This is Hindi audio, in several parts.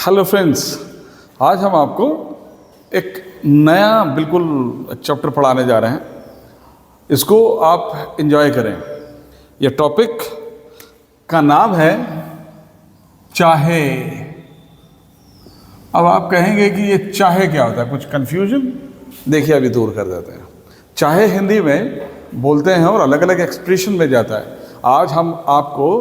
हेलो फ्रेंड्स, आज हम आपको एक नया बिल्कुल चैप्टर पढ़ाने जा रहे हैं। इसको आप एंजॉय करें। यह टॉपिक का नाम है चाहे। अब आप कहेंगे कि ये चाहे क्या होता है, कुछ कन्फ्यूजन? देखिए, अभी दूर कर देते हैं। चाहे हिंदी में बोलते हैं और अलग अलग एक्सप्रेशन में जाता है। आज हम आपको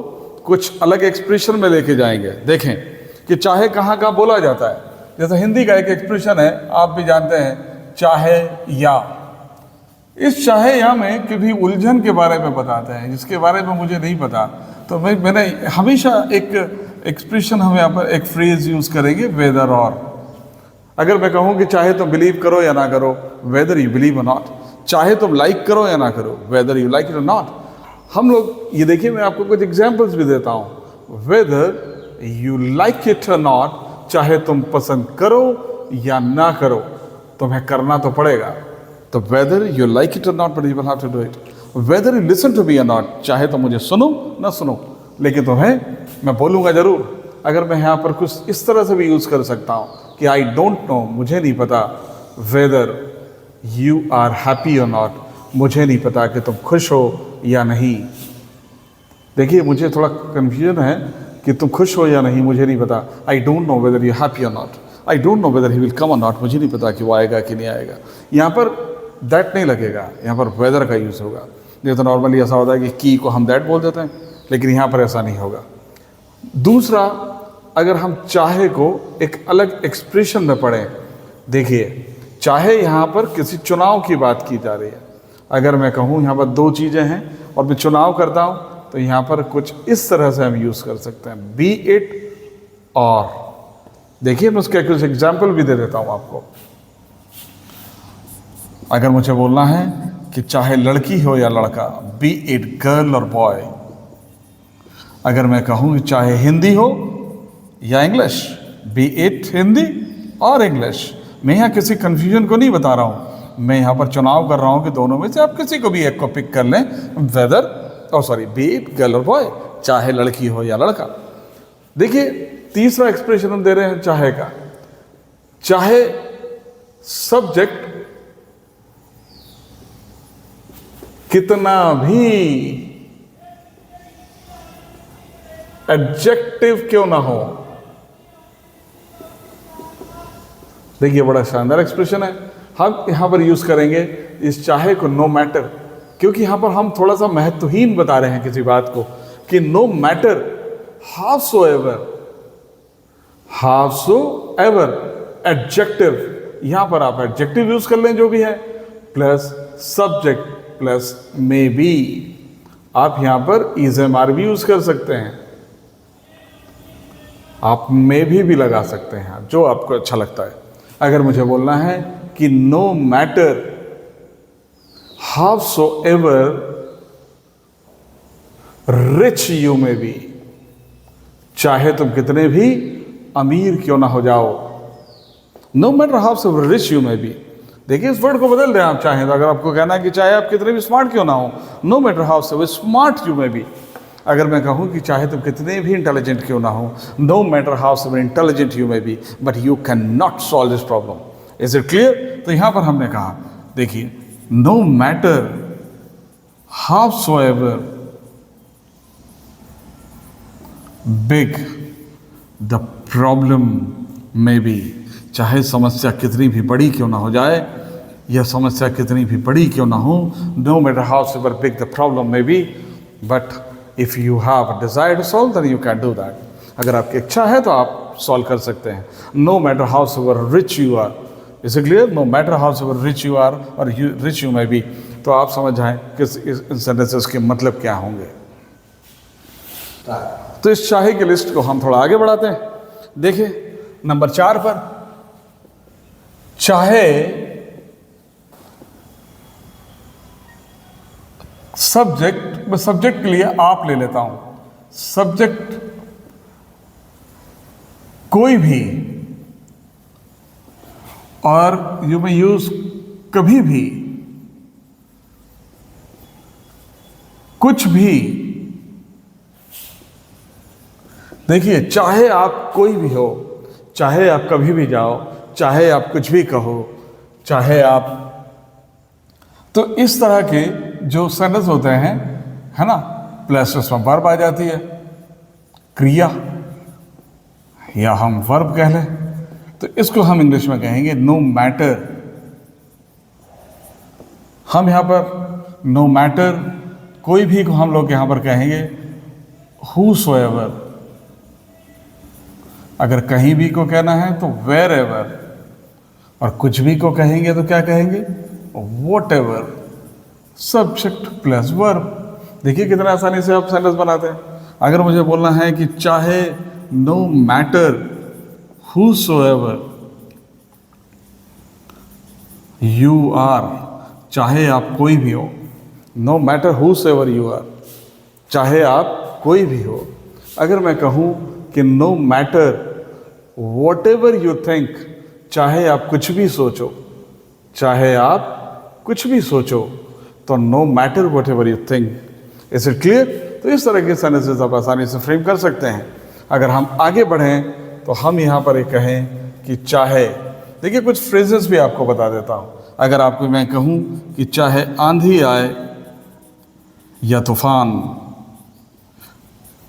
कुछ अलग एक्सप्रेशन में लेके जाएंगे। देखें कि चाहे कहाँ कहाँ बोला जाता है। जैसे हिंदी का एक एक्सप्रेशन है, आप भी जानते हैं, चाहे या। इस चाहे या में किसी उलझन के बारे में बताते हैं जिसके बारे में मुझे नहीं पता, तो मैंने हमेशा एक एक्सप्रेशन हम यहाँ पर एक फ्रेज यूज़ करेंगे, वेदर और। अगर मैं कहूँ कि चाहे तुम बिलीव करो या ना करो, वेदर यू बिलीव और नॉट। चाहे तुम लाइक करो या ना करो, weather you like it or not. हम लोग ये देखिए, मैं आपको कुछ एग्जाम्पल्स भी देता हूँ। Weather you like it or not, चाहे तुम पसंद करो या ना करो, तुम्हें करना तो पड़ेगा। तो whether you like it or not, but you will have to do it. Whether you listen to me or not, चाहे तुम मुझे सुनो ना सुनो, लेकिन तुम्हें मैं बोलूँगा ज़रूर। अगर मैं यहाँ पर कुछ इस तरह से भी यूज़ कर सकता हूँ कि आई डोंट नो, मुझे नहीं पता, वेदर यू आर हैप्पी और नॉट, मुझे नहीं पता कि तुम खुश हो या नहीं। देखिए, मुझे थोड़ा कन्फ्यूजन है कि तुम खुश हो या नहीं, मुझे नहीं पता। I don't know whether you happy और not, I don't know whether he will come और नॉट, मुझे नहीं पता कि वो आएगा कि नहीं आएगा। यहाँ पर दैट नहीं लगेगा, यहाँ पर वेदर का यूज़ होगा। नहीं तो नॉर्मली ऐसा होता है कि को हम दैट बोल देते हैं, लेकिन यहाँ पर ऐसा नहीं होगा। दूसरा, अगर हम चाहे को एक अलग एक्सप्रेशन में पढ़ें, देखिए, चाहे यहाँ पर किसी चुनाव की बात की जा रही है। अगर मैं कहूँ यहाँ पर दो चीज़ें हैं और मैं चुनाव करता हूँ, तो यहाँ पर कुछ इस तरह से हम यूज़ कर सकते हैं, बी इट और। देखिए, मैं उसके कुछ एग्जाम्पल भी दे देता हूँ आपको। अगर मुझे बोलना है कि चाहे लड़की हो या लड़का, बी इट गर्ल और बॉय। अगर मैं कहूँ कि चाहे हिंदी हो या इंग्लिश, बी इट हिंदी और इंग्लिश। मैं यहाँ किसी कन्फ्यूजन को नहीं बता रहा हूँ, मैं यहाँ पर चुनाव कर रहा हूँ कि दोनों में से आप किसी को भी एक को पिक कर लें। वेदर बी इट गर्ल और बॉय, चाहे लड़की हो या लड़का। देखिए, तीसरा एक्सप्रेशन हम दे रहे हैं चाहे का। चाहे सब्जेक्ट कितना भी एडजेक्टिव क्यों ना हो। देखिए, बड़ा शानदार एक्सप्रेशन है। हम यहां पर यूज करेंगे इस चाहे को, नो मैटर, क्योंकि यहां पर हम थोड़ा सा महत्वहीन बता रहे हैं किसी बात को कि no matter how so ever adjective. यहां पर आप एडजेक्टिव यूज कर लें जो भी है, plus subject plus may be. आप यहां पर इज एम आर भी यूज कर सकते हैं, आप मे भी लगा सकते हैं, जो आपको अच्छा लगता है। अगर मुझे बोलना है कि no matter how so ever rich you may be, चाहे तुम कितने भी अमीर क्यों ना हो जाओ, no matter how so ever rich you may be. देखिए, इस वर्ड को बदल दें आप चाहें तो। अगर आपको कहना है कि चाहे आप कितने भी स्मार्ट क्यों ना हो, no matter how so ever smart you may be. अगर मैं कहूँ कि चाहे तुम कितने भी इंटेलिजेंट क्यों ना हो, no matter how so ever intelligent you may be, but you can not solve this problem. Is it clear? तो यहाँ पर हमने कहा, देखिए, no matter how so ever big the problem may be, चाहे समस्या कितनी भी बड़ी क्यों ना हो जाए, यह समस्या कितनी भी बड़ी क्यों ना हो, no matter how so ever big the problem may be, but if you have a desire to solve then you can do that. अगर आपकी इच्छा है तो आप सॉल्व कर सकते हैं। No matter how so ever rich you are, is it clear? No matter how so ever rich you are or rich you may be. तो आप समझ जाएं कि इन सेंटेंसेस के मतलब क्या होंगे। तो इस चाहे की लिस्ट को हम थोड़ा आगे बढ़ाते हैं। देखिए, नंबर 4 पर, चाहे सब्जेक्ट, मैं सब्जेक्ट के लिए आप ले लेता हूं। सब्जेक्ट कोई भी, और यू में यूज कभी भी, कुछ भी। देखिए, चाहे आप कोई भी हो, चाहे आप कभी भी जाओ, चाहे आप कुछ भी कहो, चाहे आप, तो इस तरह के जो सेंटेंस होते हैं, है ना, प्लस उसमें वर्ब आ जाती है, क्रिया, या हम वर्ब कह लें, तो इसको हम इंग्लिश में कहेंगे नो मैटर। हम यहाँ पर नो मैटर, कोई भी को हम लोग यहाँ पर कहेंगे whosoever। अगर कहीं भी को कहना है तो wherever, और कुछ भी को कहेंगे तो क्या कहेंगे, whatever। Subject plus verb. देखिए कितना आसानी से आप सेंटेंस बनाते हैं। अगर मुझे बोलना है कि चाहे no matter whosoever you are, चाहे आप कोई भी हो, no matter whosoever you are, चाहे आप कोई भी हो। अगर मैं कहूँ कि no matter whatever you think, चाहे आप कुछ भी सोचो, चाहे आप कुछ भी सोचो, तो no matter whatever you think। Is it clear? तो इस तरह के सेंटेंसेस आप आसानी से फ्रेम कर सकते हैं। अगर हम आगे बढ़ें तो हम यहाँ पर एक कहें कि चाहे, देखिए कुछ फ्रेजेस भी आपको बता देता हूँ। अगर आपको मैं कहूँ कि चाहे आंधी आए या तूफान,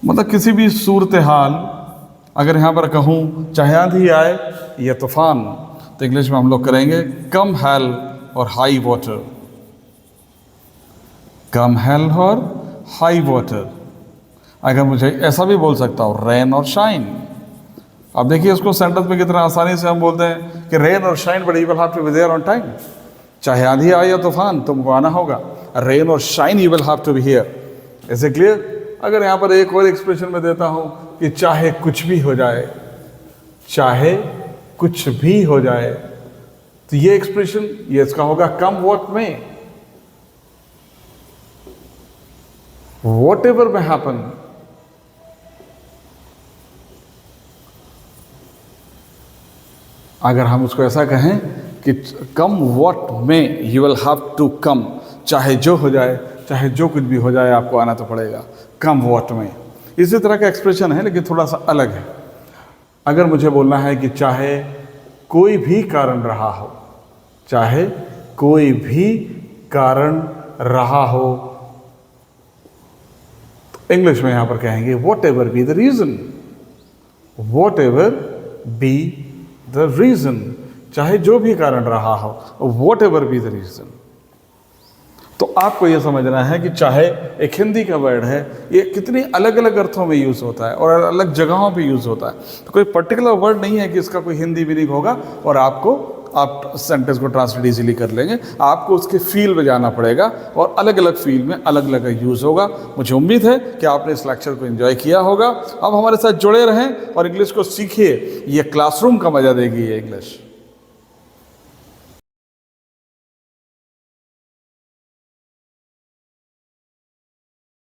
मतलब किसी भी सूरत हाल, अगर यहाँ पर कहूँ चाहे आंधी आए या तूफान, तो इंग्लिश में हम लोग करेंगे कम हेल और हाई वाटर। कम हेल और हाई वाटर। अगर मुझे ऐसा भी बोल सकता हूँ रेन और शाइन। अब देखिए इसको सेंटेंस में कितना आसानी से हम बोलते हैं कि rain or shine, but you will have to be there on time. चाहे आंधी आए या तूफान, तुमको आना होगा। Rain or shine you will have to be here. Is it clear? अगर यहाँ पर एक और एक्सप्रेशन में देता हूँ कि चाहे कुछ भी हो जाए, चाहे कुछ भी हो जाए, तो ये एक्सप्रेशन ये इसका होगा कम व्हाट में, whatever may happen। अगर हम उसको ऐसा कहें कि come what may you will have to come, चाहे जो हो जाए, चाहे जो कुछ भी हो जाए, आपको आना तो पड़ेगा कम व्हाट में। इसी तरह का एक्सप्रेशन है लेकिन थोड़ा सा अलग है। अगर मुझे बोलना है कि चाहे कोई भी कारण रहा हो, चाहे कोई भी कारण रहा हो, इंग्लिश में यहां पर कहेंगे whatever be the reason. Whatever be the reason, चाहे जो भी कारण रहा हो, whatever be the reason. तो आपको यह समझना है कि चाहे एक हिंदी का वर्ड है, ये कितनी अलग अलग अर्थों में यूज़ होता है और अलग जगहों पे यूज़ होता है। तो कोई पर्टिकुलर वर्ड नहीं है कि इसका कोई हिंदी मीनिंग होगा और आप सेंटेंस को ट्रांसलेट इजीली कर लेंगे। आपको उसके फील में जाना पड़ेगा और अलग अलग फील में अलग अलग यूज़ होगा। मुझे उम्मीद है कि आपने इस लेक्चर को एंजॉय किया होगा। अब हमारे साथ जुड़े रहें और इंग्लिश को सीखिए। ये क्लासरूम का मज़ा देगी ये इंग्लिश।